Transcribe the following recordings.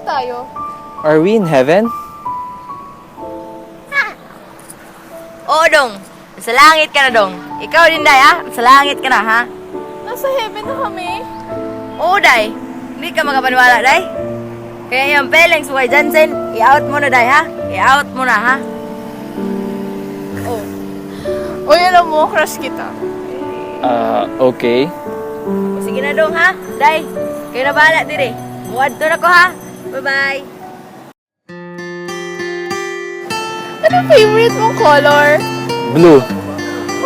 tayo? Are we in heaven? Oo, Dong. Sa langit ka na, Dong. Ikaw din, Day, ha? Sa langit ka na, ha? Nasa heaven na kami. Oo, Day. Hindi ka makapaniwala, Day. Kaya yung feelings mo kay Jansen, i-out mo na, Day, ha? I-out mo na, ha? Oh. Uy, alam mo, crush kita. Okay. Sige na, Dong, ha? Day, kayo na bahala, dire. Muwad to na ko, ha? Bye-bye. Anong favorite mong color? Blue.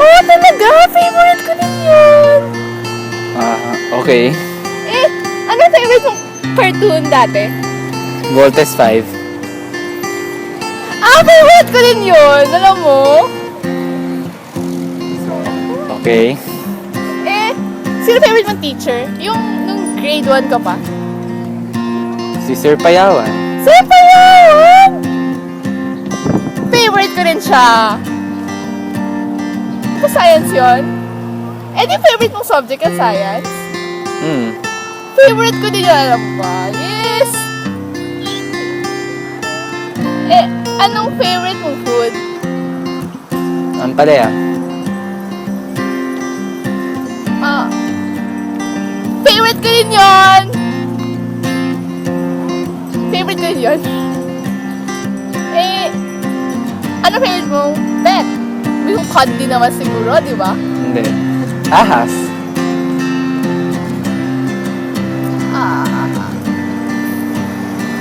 Oo, talaga. Favorite ko din yun. Okay. Eh, anong favorite mong cartoon dati? Voltes 5. Favorite ko din yun. Alam mo? Okay. Eh, sino favorite mong teacher? Yung nung grade 1 ka pa? Si Sir Payawan. Sino pa yun? Favorite ko rin siya. Sa science yun? Eh, di favorite mong subject ang science? Favorite ko din yun, alam mo ba? Yes! Eh, anong favorite mong food? Ang palaya. Favorite ko din yun! Favorite ko din yun? Eh, ano favorite mong pet? Yung candy naman siguro, di ba? Hindi. Ahas.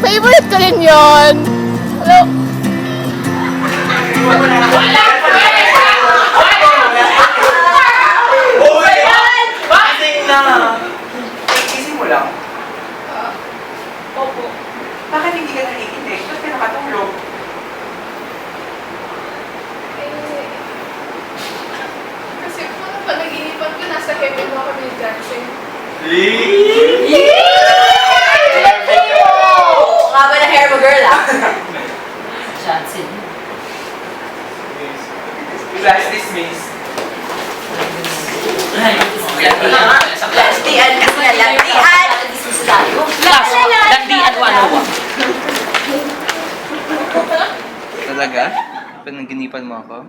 Favorite ko rin yun! Hello? Gising na! Gising mo lang? Opo. Bakit hindi ka nakikinig? Ba't ka nakatulog? Kasi kung pag-nag-inipan ko, nasa heaven mo kami ni Jackson. Nga ba na hair mo, girl, ah? Johnson. Class dismissed. Lantian kasi na, lantian! Landian 101. Talaga? Panaginipan mo ako?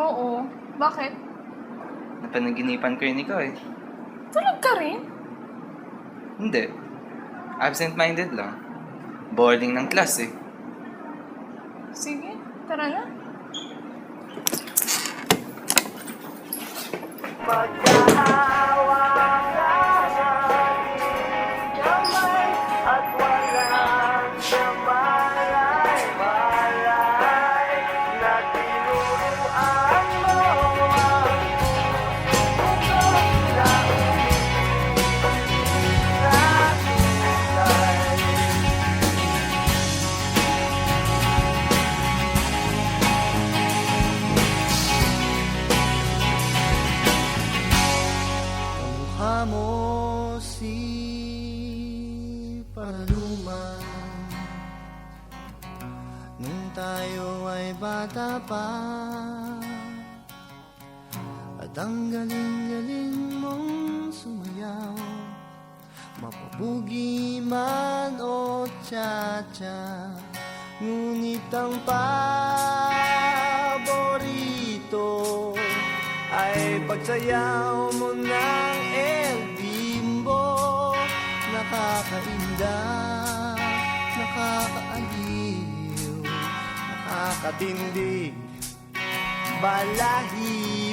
Oo. Bakit? Napanaginipan ko yun ikaw eh. Tulog ka rin? Hindi. Absent-minded lang. Boarding ng class eh. Sige, tara na. Mukha mo si Paloma nung tayo ay bata pa, at ang galing-galing mong sumayaw, mapabugi man o cha-cha, ngunit ang paborito ay pagsayaw mo ng El Bimbo. Nakakainda, nakakaaliw, nakakatindig, balahibo.